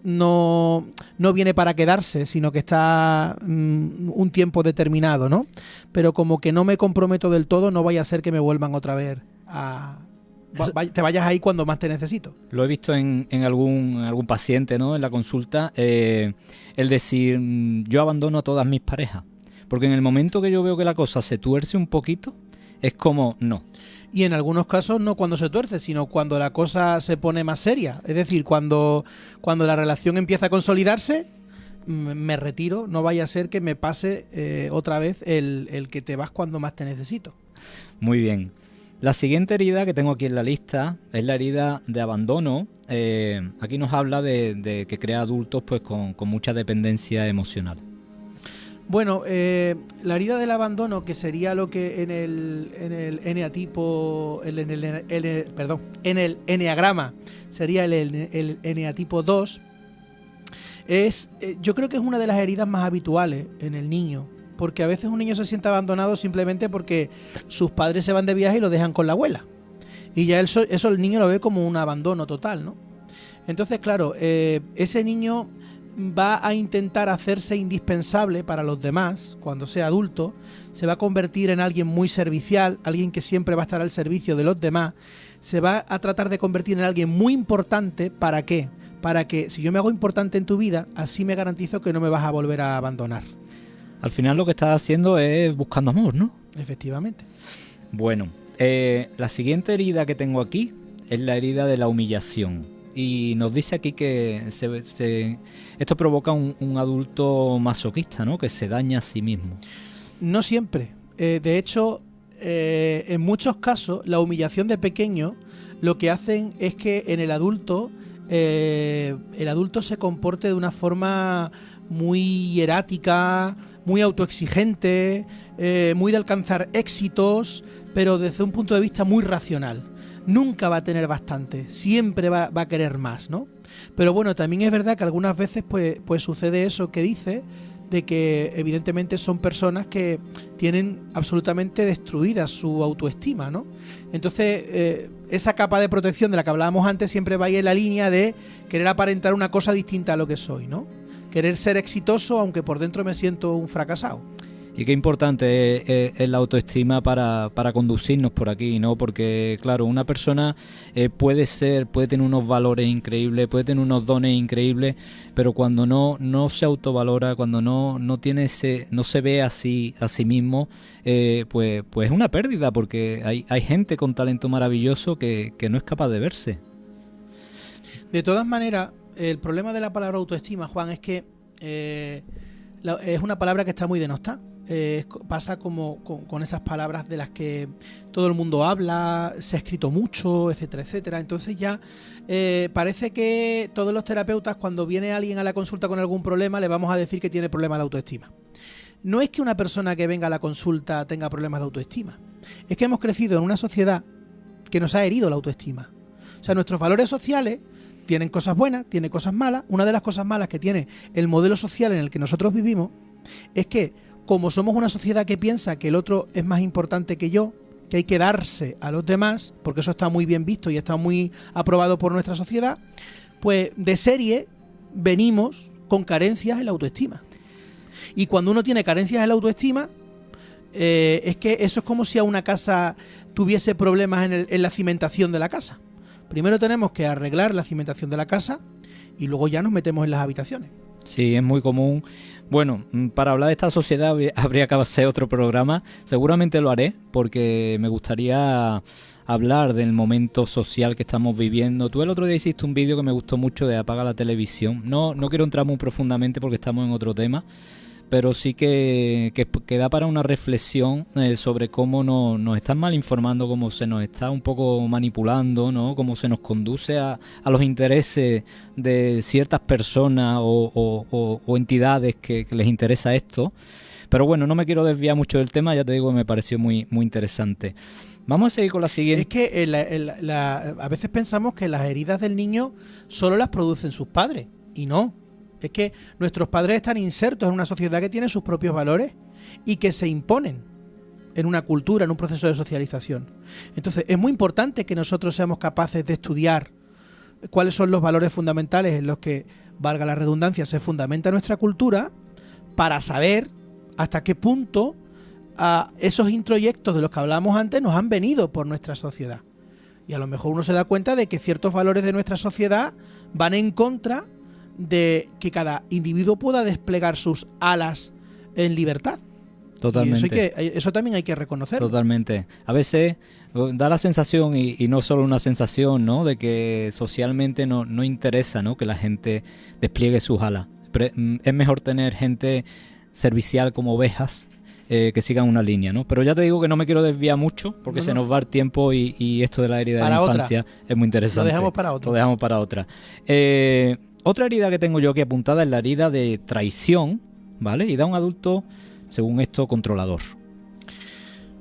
viene para quedarse, sino que está un tiempo determinado, ¿no? Pero como que no me comprometo del todo, no vaya a ser que me vuelvan otra vez te vayas ahí cuando más te necesito. Lo he visto en algún paciente, ¿no? En la consulta, el decir, yo abandono a todas mis parejas. Porque en el momento que yo veo que la cosa se tuerce un poquito, es como no. Y en algunos casos no cuando se tuerce, sino cuando la cosa se pone más seria. Es decir, cuando la relación empieza a consolidarse, me retiro, no vaya a ser que me pase otra vez el que te vas cuando más te necesito. Muy bien. La siguiente herida que tengo aquí en la lista es la herida de abandono. Aquí nos habla de que crea adultos pues con mucha dependencia emocional. Bueno, la herida del abandono, que sería lo que en el eneatipo, en el eneagrama sería el eneatipo 2, yo creo que es una de las heridas más habituales en el niño, porque a veces un niño se siente abandonado simplemente porque sus padres se van de viaje y lo dejan con la abuela, y ya eso el niño lo ve como un abandono total, ¿no? Entonces, claro, ese niño va a intentar hacerse indispensable para los demás. Cuando sea adulto, se va a convertir en alguien muy servicial, alguien que siempre va a estar al servicio de los demás. Se va a tratar de convertir en alguien muy importante. ¿Para qué? Para que si yo me hago importante en tu vida, así me garantizo que no me vas a volver a abandonar. Al final lo que estás haciendo es buscando amor, ¿no? Efectivamente. Bueno, la siguiente herida que tengo aquí es la herida de la humillación. Y nos dice aquí que esto provoca un adulto masoquista, ¿no? Que se daña a sí mismo. No siempre. De hecho, en muchos casos, la humillación de pequeño lo que hacen es que en el adulto se comporte de una forma muy hierática, muy autoexigente, muy de alcanzar éxitos, pero desde un punto de vista muy racional. Nunca va a tener bastante, siempre va a querer más, ¿no? Pero bueno, también es verdad que algunas veces pues sucede eso que dice, de que evidentemente son personas que tienen absolutamente destruida su autoestima, ¿no? Entonces, esa capa de protección de la que hablábamos antes siempre va a ir en la línea de querer aparentar una cosa distinta a lo que soy, ¿no? Querer ser exitoso aunque por dentro me siento un fracasado. Y qué importante es la autoestima para conducirnos por aquí, ¿no? Porque, claro, una persona puede tener unos valores increíbles, puede tener unos dones increíbles, pero cuando no se autovalora, cuando no se ve así a sí mismo, pues es una pérdida, porque hay gente con talento maravilloso que no es capaz de verse. De todas maneras, el problema de la palabra autoestima, Juan, es que es una palabra que está muy denostada. Pasa como con esas palabras de las que todo el mundo habla, se ha escrito mucho, etcétera, etcétera. Entonces ya parece que todos los terapeutas, cuando viene alguien a la consulta con algún problema, le vamos a decir que tiene problemas de autoestima. No es que una persona que venga a la consulta tenga problemas de autoestima, es que hemos crecido en una sociedad que nos ha herido la autoestima. O sea, nuestros valores sociales tienen cosas buenas, tienen cosas malas. Una de las cosas malas que tiene el modelo social en el que nosotros vivimos es que, como somos una sociedad que piensa que el otro es más importante que yo, que hay que darse a los demás, porque eso está muy bien visto y está muy aprobado por nuestra sociedad, pues de serie venimos con carencias en la autoestima. Y cuando uno tiene carencias en la autoestima, es que eso es como si a una casa tuviese problemas en la cimentación de la casa. Primero tenemos que arreglar la cimentación de la casa y luego ya nos metemos en las habitaciones. Sí, es muy común. Bueno, para hablar de esta sociedad habría que hacer otro programa. Seguramente lo haré porque me gustaría hablar del momento social que estamos viviendo. Tú el otro día hiciste un vídeo que me gustó mucho de apagar la televisión. No quiero entrar muy profundamente porque estamos en otro tema, pero sí que da para una reflexión sobre cómo nos están mal informando, cómo se nos está un poco manipulando, ¿no? Cómo se nos conduce a los intereses de ciertas personas o entidades que les interesa esto. Pero bueno, no me quiero desviar mucho del tema, ya te digo que me pareció muy, muy interesante. Vamos a seguir con la siguiente. Es que a veces pensamos que las heridas del niño solo las producen sus padres, y no. Es que nuestros padres están insertos en una sociedad que tiene sus propios valores y que se imponen en una cultura, en un proceso de socialización. Entonces, es muy importante que nosotros seamos capaces de estudiar cuáles son los valores fundamentales en los que, valga la redundancia, se fundamenta nuestra cultura, para saber hasta qué punto esos introyectos de los que hablábamos antes nos han venido por nuestra sociedad. Y a lo mejor uno se da cuenta de que ciertos valores de nuestra sociedad van en contra de que cada individuo pueda desplegar sus alas en libertad. Totalmente. Y eso también hay que reconocerlo. Totalmente. A veces da la sensación, y no solo una sensación, ¿no?, de que socialmente no interesa, ¿no?, que la gente despliegue sus alas. es mejor tener gente servicial como ovejas que sigan una línea, ¿no? Pero ya te digo que no me quiero desviar mucho porque se nos va el tiempo y esto de la herida de la infancia es muy interesante. Lo dejamos para otra. Lo dejamos para otra. Otra herida que tengo yo aquí apuntada es la herida de traición, ¿vale? Y da un adulto, según esto, controlador.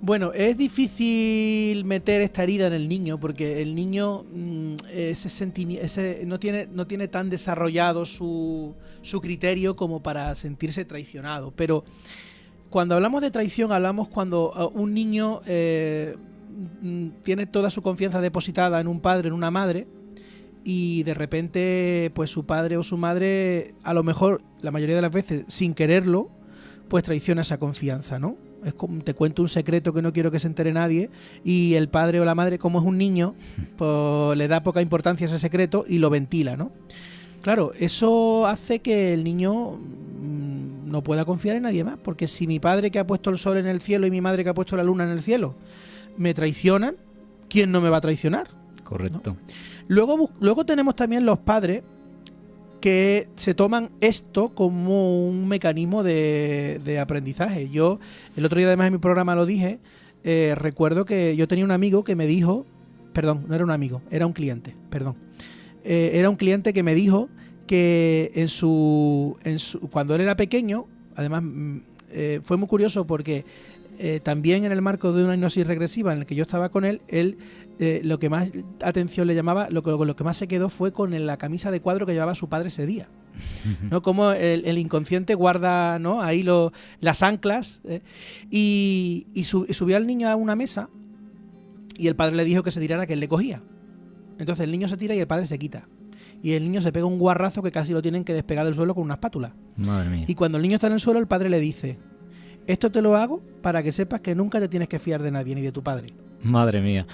Bueno, es difícil meter esta herida en el niño porque el niño no tiene tan desarrollado su criterio como para sentirse traicionado. Pero cuando hablamos de traición, hablamos cuando un niño tiene toda su confianza depositada en un padre, en una madre, y de repente pues su padre o su madre, a lo mejor la mayoría de las veces sin quererlo, pues traiciona esa confianza, ¿no? Es como te cuento un secreto que no quiero que se entere nadie, y el padre o la madre, como es un niño, pues le da poca importancia a ese secreto y lo ventila, ¿no? Claro, eso hace que el niño no pueda confiar en nadie más, porque si mi padre que ha puesto el sol en el cielo y mi madre que ha puesto la luna en el cielo me traicionan, ¿quién no me va a traicionar? Correcto. ¿No? Luego tenemos también los padres que se toman esto como un mecanismo de aprendizaje. Yo, el otro día además en mi programa lo dije, recuerdo que yo tenía un amigo que me dijo, perdón, no era un amigo, era un cliente, perdón. Era un cliente que me dijo que cuando él era pequeño, además fue muy curioso porque también en el marco de una hipnosis regresiva en el que yo estaba con él, lo que más atención le llamaba, lo que más se quedó fue con la camisa de cuadro que llevaba su padre ese día, ¿no? Como el inconsciente guarda, ¿no?, ahí las anclas, y subió al niño a una mesa y el padre le dijo que se tirara, que él le cogía. Entonces el niño se tira y el padre se quita. Y el niño se pega un guarrazo que casi lo tienen que despegar del suelo con una espátula. Madre mía. Y cuando el niño está en el suelo, el padre le dice: esto te lo hago para que sepas que nunca te tienes que fiar de nadie, ni de tu padre. Madre mía.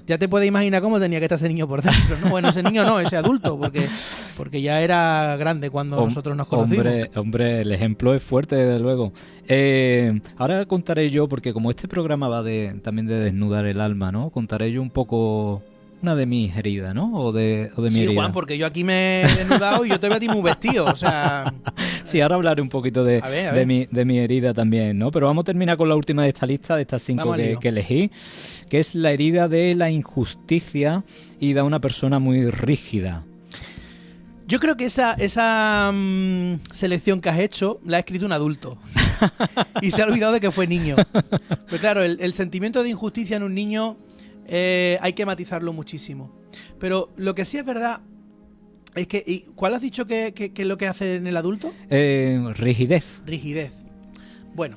Ya te puedes imaginar cómo tenía que estar ese niño por dentro, ¿no? Bueno, ese niño no, ese adulto, porque ya era grande cuando nosotros nos conocimos. Hombre, el ejemplo es fuerte, desde luego. Ahora contaré yo, porque como este programa va también de desnudar el alma, ¿no? Contaré yo un poco una de mis heridas, ¿no? O de mi herida. Sí, Juan, porque yo aquí me he desnudado y yo te veo a ti muy vestido, o sea... Sí, ahora hablaré un poquito de mi herida también, ¿no? Pero vamos a terminar con la última de esta lista, de estas 5 que elegí, que es la herida de la injusticia y de una persona muy rígida. Yo creo que esa selección que has hecho la ha escrito un adulto y se ha olvidado de que fue niño. Pues claro, el sentimiento de injusticia en un niño hay que matizarlo muchísimo. Pero lo que sí es verdad es que... ¿Cuál has dicho que es lo que hace en el adulto? Rigidez. Rigidez. Bueno.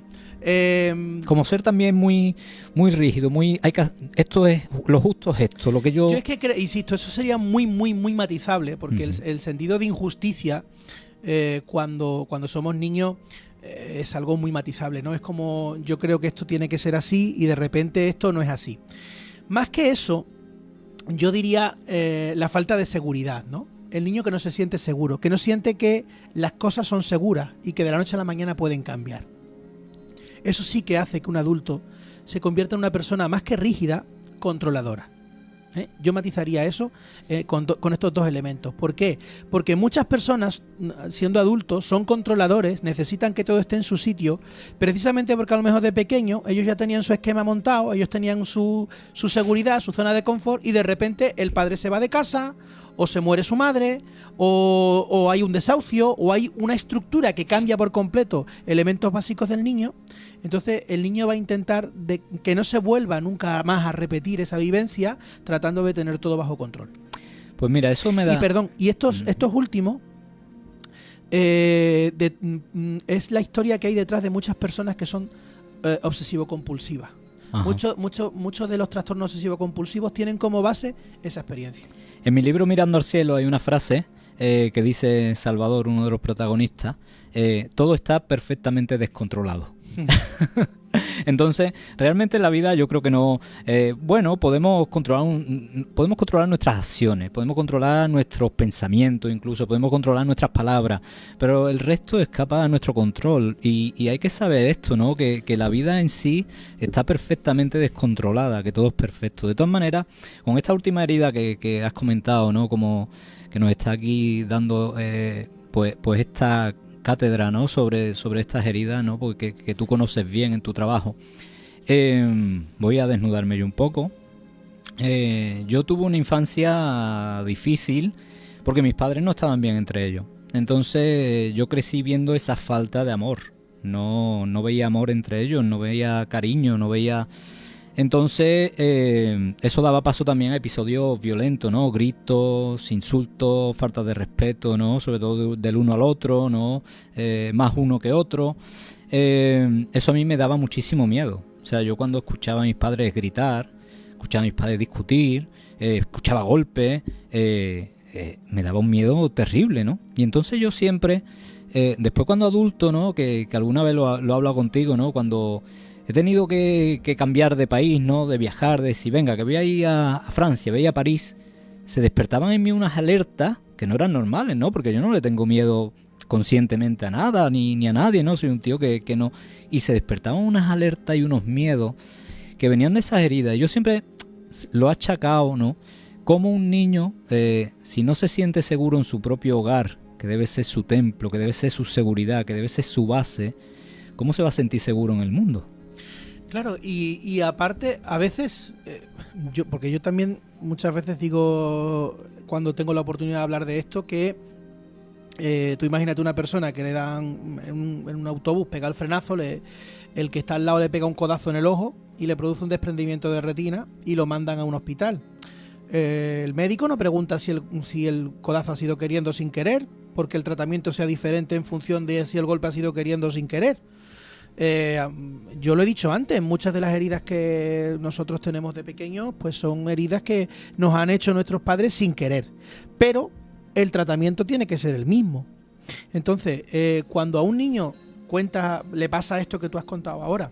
Como ser también muy, muy rígido, esto es lo justo, es esto, lo que yo... Yo es que insisto, eso sería muy, muy, muy matizable, porque el sentido de injusticia cuando somos niños es algo muy matizable, ¿no? Es como, yo creo que esto tiene que ser así y de repente esto no es así. Más que eso, yo diría la falta de seguridad, ¿no? El niño que no se siente seguro, que no siente que las cosas son seguras y que de la noche a la mañana pueden cambiar. Eso sí que hace que un adulto se convierta en una persona más que rígida, controladora. Yo matizaría eso con estos dos elementos. ¿Por qué? Porque muchas personas, siendo adultos, son controladores, necesitan que todo esté en su sitio, precisamente porque a lo mejor de pequeño ellos ya tenían su esquema montado, ellos tenían su seguridad, su zona de confort, y de repente el padre se va de casa, o se muere su madre, o hay un desahucio, o hay una estructura que cambia por completo elementos básicos del niño. Entonces el niño va a intentar que no se vuelva nunca más a repetir esa vivencia, tratando de tener todo bajo control. Pues mira, eso me da... Y estos últimos es la historia que hay detrás de muchas personas que son obsesivo-compulsivas. Muchos de los trastornos obsesivo-compulsivos tienen como base esa experiencia. En mi libro Mirando al cielo hay una frase que dice Salvador, uno de los protagonistas: todo está perfectamente descontrolado. Entonces, realmente en la vida yo creo que no... podemos controlar nuestras acciones, podemos controlar nuestros pensamientos, incluso podemos controlar nuestras palabras, pero el resto escapa a nuestro control, y hay que saber esto, ¿no? Que la vida en sí está perfectamente descontrolada, que todo es perfecto. De todas maneras, con esta última herida que has comentado, ¿no? Como que nos está aquí dando pues esta cátedra, ¿no? sobre estas heridas, ¿no? Porque que tú conoces bien en tu trabajo. Voy a desnudarme yo un poco. Yo tuve una infancia difícil porque mis padres no estaban bien entre ellos. Entonces yo crecí viendo esa falta de amor. No veía amor entre ellos, no veía cariño, no veía... Entonces eso daba paso también a episodios violentos, ¿no? Gritos, insultos, falta de respeto, ¿no? Sobre todo del uno al otro, ¿no? Más uno que otro. Eso a mí me daba muchísimo miedo. O sea, yo cuando escuchaba a mis padres gritar, escuchaba a mis padres discutir, escuchaba golpes, me daba un miedo terrible, ¿no? Y entonces yo siempre, después cuando adulto, ¿no? Que alguna vez lo he hablado contigo, ¿no? Cuando he tenido que cambiar de país, ¿no? De viajar, de decir, venga, que voy a ir a Francia, voy a ir a París, se despertaban en mí unas alertas que no eran normales, ¿no? Porque yo no le tengo miedo conscientemente a nada, ni a nadie, ¿no? Soy un tío que no... Y se despertaban unas alertas y unos miedos que venían de esas heridas. Yo siempre lo he achacado, ¿no? Como un niño, si no se siente seguro en su propio hogar, que debe ser su templo, que debe ser su seguridad, que debe ser su base, ¿cómo se va a sentir seguro en el mundo? Claro, y aparte, a veces, porque yo también muchas veces digo, cuando tengo la oportunidad de hablar de esto, que tú imagínate una persona que le dan en un autobús, pega el frenazo, el que está al lado le pega un codazo en el ojo y le produce un desprendimiento de retina y lo mandan a un hospital. El médico no pregunta si el codazo ha sido queriendo o sin querer, porque el tratamiento sea diferente en función de si el golpe ha sido queriendo o sin querer. Yo lo he dicho antes, muchas de las heridas que nosotros tenemos de pequeños pues son heridas que nos han hecho nuestros padres sin querer, pero el tratamiento tiene que ser el mismo. Entonces, cuando a un niño le pasa esto que tú has contado ahora,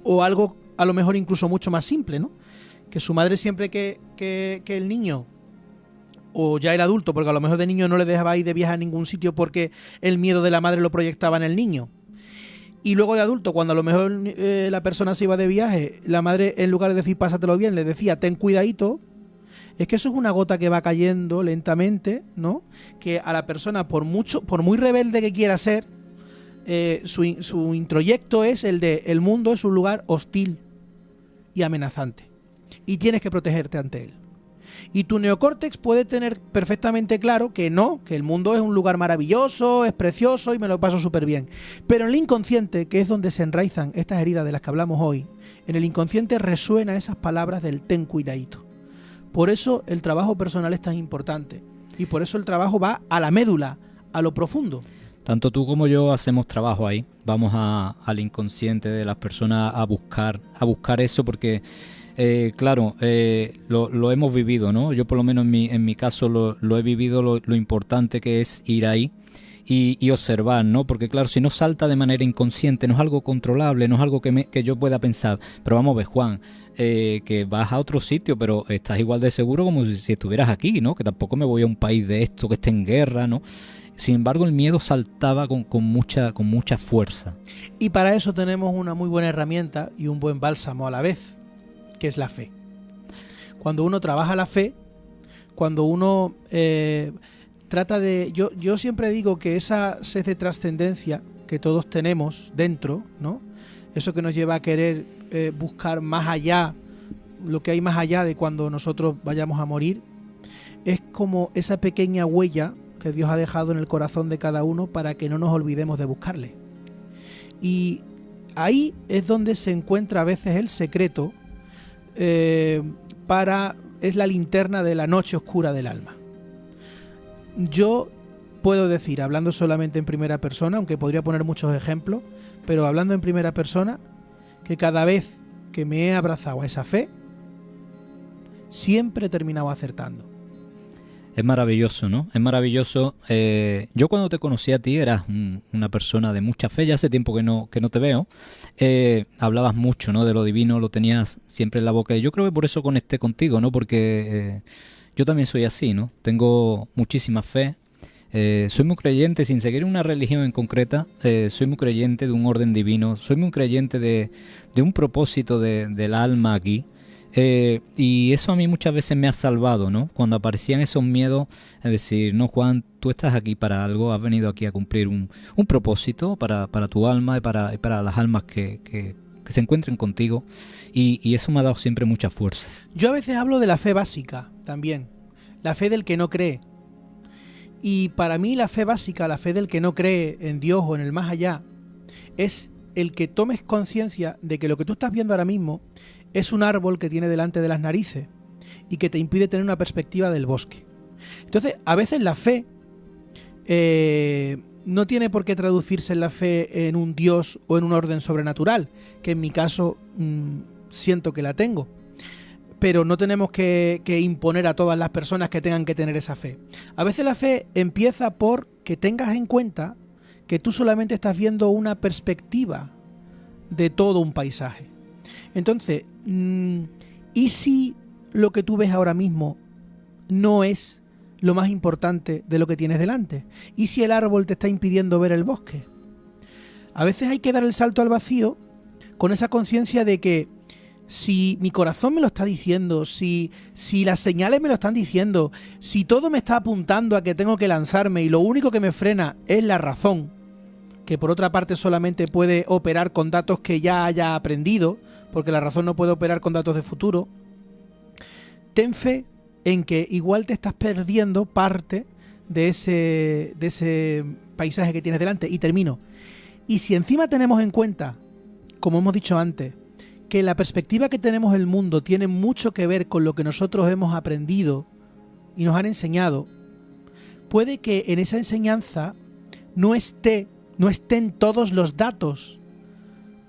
o algo a lo mejor incluso mucho más simple, ¿no? Que su madre siempre que el niño, o ya el adulto, porque a lo mejor de niño no le dejaba ir de viaje a ningún sitio porque el miedo de la madre lo proyectaba en el niño. Y luego de adulto, cuando a lo mejor la persona se iba de viaje, la madre, en lugar de decir pásatelo bien, le decía ten cuidadito. Es que eso es una gota que va cayendo lentamente, ¿no? Que a la persona, por muy rebelde que quiera ser, su introyecto es el de el mundo es un lugar hostil y amenazante. Y tienes que protegerte ante él. Y tu neocórtex puede tener perfectamente claro que no, que el mundo es un lugar maravilloso, es precioso y me lo paso súper bien. Pero en el inconsciente, que es donde se enraizan estas heridas de las que hablamos hoy, en el inconsciente resuenan esas palabras del ten cuidadito. Por eso el trabajo personal es tan importante. Y por eso el trabajo va a la médula, a lo profundo. Tanto tú como yo hacemos trabajo ahí. Vamos al inconsciente de las personas a buscar eso porque... claro, lo hemos vivido, ¿no? Yo por lo menos en mi caso lo he vivido, lo importante que es ir ahí y observar, ¿no? Porque claro, si no salta de manera inconsciente, no es algo controlable, no es algo que yo pueda pensar. Pero vamos a ver, Juan, que vas a otro sitio, pero estás igual de seguro como si estuvieras aquí, ¿no? Que tampoco me voy a un país de esto que esté en guerra, ¿no? Sin embargo, el miedo saltaba con mucha fuerza. Y para eso tenemos una muy buena herramienta y un buen bálsamo a la vez, que es la fe. Cuando uno trabaja la fe, cuando uno trata de... Yo siempre digo que esa sed de trascendencia que todos tenemos dentro, ¿no? Eso que nos lleva a querer buscar más allá, lo que hay más allá de cuando nosotros vayamos a morir, es como esa pequeña huella que Dios ha dejado en el corazón de cada uno para que no nos olvidemos de buscarle. Y ahí es donde se encuentra a veces el secreto. Es la linterna de la noche oscura del alma. Yo puedo decir, hablando solamente en primera persona, aunque podría poner muchos ejemplos, pero hablando en primera persona, que cada vez que me he abrazado a esa fe, siempre he terminado acertando. Es maravilloso, ¿no? Es maravilloso. Yo cuando te conocí a ti eras una persona de mucha fe, ya hace tiempo que no te veo. Hablabas mucho, ¿no? De lo divino, lo tenías siempre en la boca. Y yo creo que por eso conecté contigo, ¿no? Porque yo también soy así, ¿no? Tengo muchísima fe. Soy muy creyente, sin seguir una religión en concreta, soy muy creyente de un orden divino, soy muy creyente de un propósito del alma aquí. Y eso a mí muchas veces me ha salvado, ¿no? Cuando aparecían esos miedos, es decir, no, Juan, tú estás aquí para algo, has venido aquí a cumplir un propósito para tu alma y para las almas que se encuentren contigo, y eso me ha dado siempre mucha fuerza. Yo a veces hablo de la fe básica también, la fe del que no cree. Y para mí la fe básica, la fe del que no cree en Dios o en el más allá, es el que tomes conciencia de que lo que tú estás viendo ahora mismo es un árbol que tiene delante de las narices y que te impide tener una perspectiva del bosque. Entonces, a veces la fe no tiene por qué traducirse en la fe en un Dios o en un orden sobrenatural, que en mi caso siento que la tengo. Pero no tenemos que imponer a todas las personas que tengan que tener esa fe. A veces la fe empieza por que tengas en cuenta que tú solamente estás viendo una perspectiva de todo un paisaje. Entonces, ¿y si lo que tú ves ahora mismo no es lo más importante de lo que tienes delante? ¿Y si el árbol te está impidiendo ver el bosque? A veces hay que dar el salto al vacío con esa conciencia de que si mi corazón me lo está diciendo, si las señales me lo están diciendo, si todo me está apuntando a que tengo que lanzarme y lo único que me frena es la razón, que por otra parte solamente puede operar con datos que ya haya aprendido, porque la razón no puede operar con datos de futuro, ten fe en que igual te estás perdiendo parte de ese paisaje que tienes delante. Y termino. Y si encima tenemos en cuenta, como hemos dicho antes, que la perspectiva que tenemos del mundo tiene mucho que ver con lo que nosotros hemos aprendido y nos han enseñado, puede que en esa enseñanza no estén todos los datos,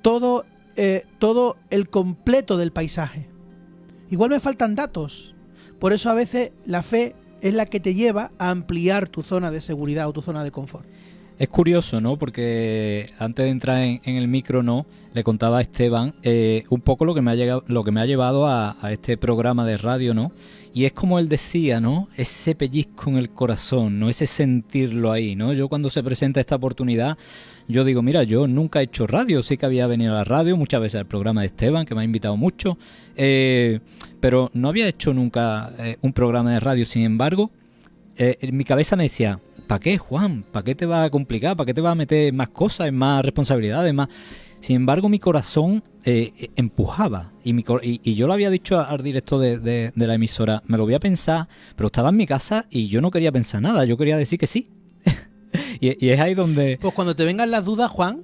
todo el completo del paisaje. Igual me faltan datos. Por eso a veces la fe es la que te lleva a ampliar tu zona de seguridad o tu zona de confort. Es curioso, ¿no? Porque antes de entrar en el micro, ¿no?, le contaba a Esteban un poco lo que me ha llevado a este programa de radio, ¿no? Y es como él decía, ¿no? Ese pellizco en el corazón, ¿no? Ese sentirlo ahí, ¿no? Yo cuando se presenta esta oportunidad, yo digo, mira, yo nunca he hecho radio, sí que había venido a la radio, muchas veces al programa de Esteban, que me ha invitado mucho, pero no había hecho nunca un programa de radio. Sin embargo, en mi cabeza me decía, ¿para qué, Juan? ¿Para qué te va a complicar? ¿Para qué te va a meter más cosas, más responsabilidades, más? Sin embargo, mi corazón empujaba. Y yo lo había dicho al director de la emisora, me lo voy a pensar, pero estaba en mi casa y yo no quería pensar nada, yo quería decir que sí. y es ahí donde... Pues cuando te vengan las dudas, Juan,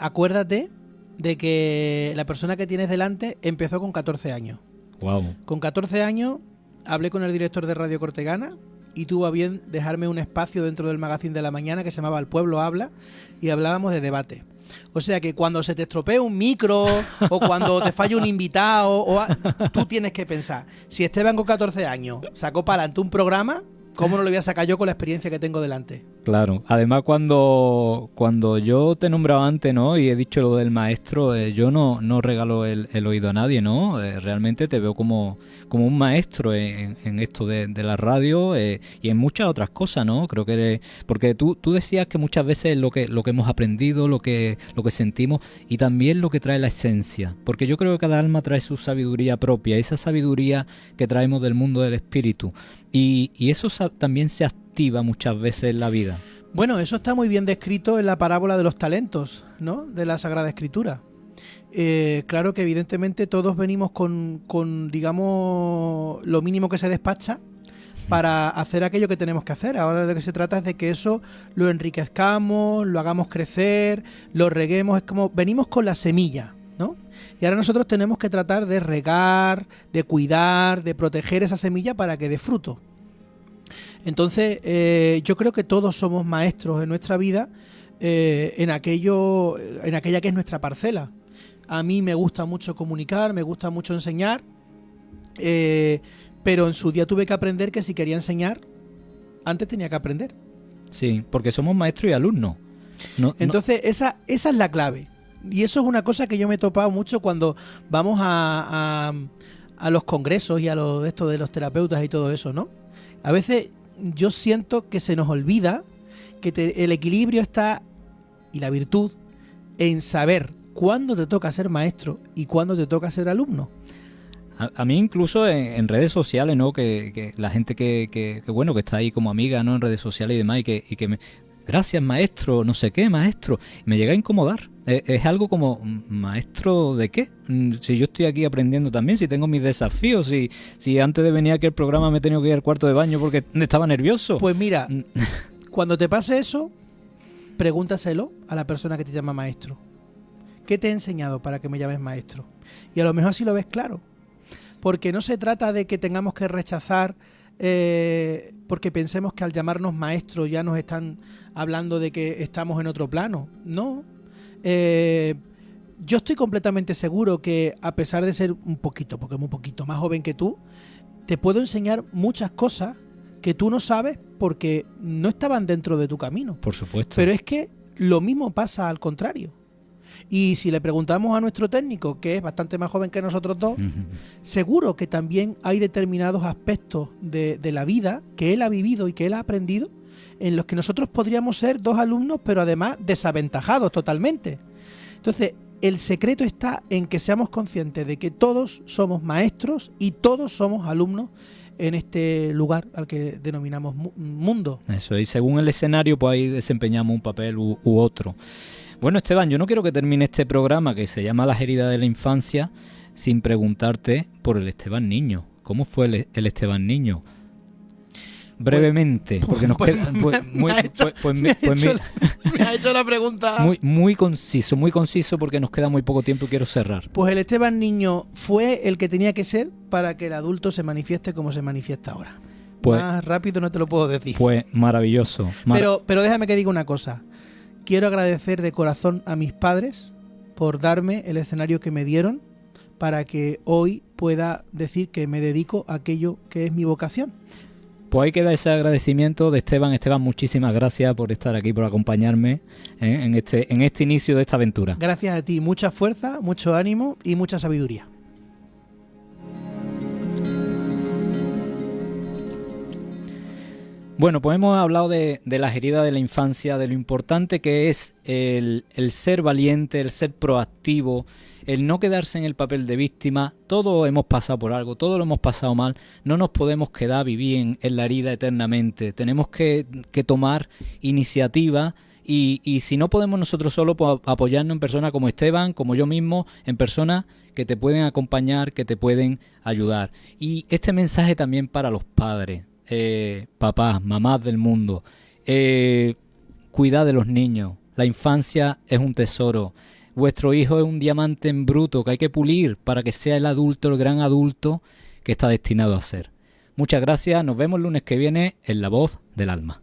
acuérdate de que la persona que tienes delante empezó con 14 años. Wow. Con 14 años hablé con el director de Radio Cortegana y tuvo a bien dejarme un espacio dentro del magazine de la mañana que se llamaba El Pueblo Habla y hablábamos de debate. O sea que cuando se te estropee un micro o cuando te falle un invitado, tú tienes que pensar, si Esteban con 14 años sacó para adelante un programa, ¿cómo no lo voy a sacar yo con la experiencia que tengo delante? Claro, además cuando yo te he nombrado antes, ¿no?, y he dicho lo del maestro, yo no regalo el oído a nadie, ¿no? Realmente te veo como un maestro en esto de la radio y en muchas otras cosas, ¿no? Creo que porque tú decías que muchas veces lo que hemos aprendido, lo que sentimos y también lo que trae la esencia, porque yo creo que cada alma trae su sabiduría propia, esa sabiduría que traemos del mundo del espíritu, y eso también se activa muchas veces en la vida. Bueno, eso está muy bien descrito en la parábola de los talentos, ¿no?, de la Sagrada Escritura. Claro que evidentemente todos venimos con, digamos, lo mínimo que se despacha para hacer aquello que tenemos que hacer. Ahora de lo que se trata es de que eso lo enriquezcamos, lo hagamos crecer, lo reguemos. Es como venimos con la semilla, ¿no? Y ahora nosotros tenemos que tratar de regar, de cuidar, de proteger esa semilla para que dé fruto. Entonces, yo creo que todos somos maestros en nuestra vida en aquella que es nuestra parcela. A mí me gusta mucho comunicar, me gusta mucho enseñar, pero en su día tuve que aprender que si quería enseñar, antes tenía que aprender. Sí, porque somos maestros y alumnos. Entonces, esa es la clave. Y eso es una cosa que yo me he topado mucho cuando vamos a los congresos y a esto de los terapeutas y todo eso, ¿no? A veces yo siento que se nos olvida que el equilibrio está, y la virtud, en saber cuándo te toca ser maestro y cuándo te toca ser alumno. A mí incluso en redes sociales, ¿no? Que la gente que bueno, que está ahí como amiga, ¿no? En redes sociales y demás, y que me... Gracias, maestro, no sé qué, maestro. Me llega a incomodar. Es algo como, ¿maestro de qué? Si yo estoy aquí aprendiendo también, si tengo mis desafíos, si antes de venir aquí al programa me he tenido que ir al cuarto de baño porque estaba nervioso. Pues mira, cuando te pase eso, pregúntaselo a la persona que te llama maestro. ¿Qué te he enseñado para que me llames maestro? Y a lo mejor así lo ves claro. Porque no se trata de que tengamos que rechazar porque pensemos que al llamarnos maestro ya nos están hablando de que estamos en otro plano. No. Yo estoy completamente seguro que, a pesar de ser un poquito, porque muy poquito más joven que tú, te puedo enseñar muchas cosas que tú no sabes porque no estaban dentro de tu camino. Por supuesto. Pero es que lo mismo pasa al contrario. Y si le preguntamos a nuestro técnico, que es bastante más joven que nosotros dos, seguro que también hay determinados aspectos de la vida que él ha vivido y que él ha aprendido, en los que nosotros podríamos ser dos alumnos, pero además desaventajados totalmente. Entonces, el secreto está en que seamos conscientes de que todos somos maestros y todos somos alumnos en este lugar al que denominamos mundo. Eso, y según el escenario, pues ahí desempeñamos un papel u otro. Bueno, Esteban, yo no quiero que termine este programa que se llama Las heridas de la infancia sin preguntarte por el Esteban niño. ¿Cómo fue el Esteban niño? Brevemente, porque nos queda... Me ha hecho la pregunta... Muy conciso, porque nos queda muy poco tiempo y quiero cerrar. Pues el Esteban niño fue el que tenía que ser para que el adulto se manifieste como se manifiesta ahora. Pues, más rápido no te lo puedo decir. Pues maravilloso. Pero déjame que diga una cosa. Quiero agradecer de corazón a mis padres por darme el escenario que me dieron para que hoy pueda decir que me dedico a aquello que es mi vocación. Pues ahí queda ese agradecimiento de Esteban. Esteban, muchísimas gracias por estar aquí, por acompañarme en este inicio de esta aventura. Gracias a ti, mucha fuerza, mucho ánimo y mucha sabiduría. Bueno, pues hemos hablado de las heridas de la infancia, de lo importante que es el ser valiente, el ser proactivo, el no quedarse en el papel de víctima. Todos hemos pasado por algo, todos lo hemos pasado mal, no nos podemos quedar a vivir en la herida eternamente, tenemos que tomar iniciativa y si no podemos nosotros solos, pues apoyarnos en personas como Esteban, como yo mismo, en personas que te pueden acompañar, que te pueden ayudar. Y este mensaje también para los padres. Papás, mamás del mundo, cuidad de los niños. La infancia es un tesoro. Vuestro hijo es un diamante en bruto que hay que pulir para que sea el adulto, el gran adulto que está destinado a ser. Muchas gracias, nos vemos el lunes que viene en La Voz del Alma.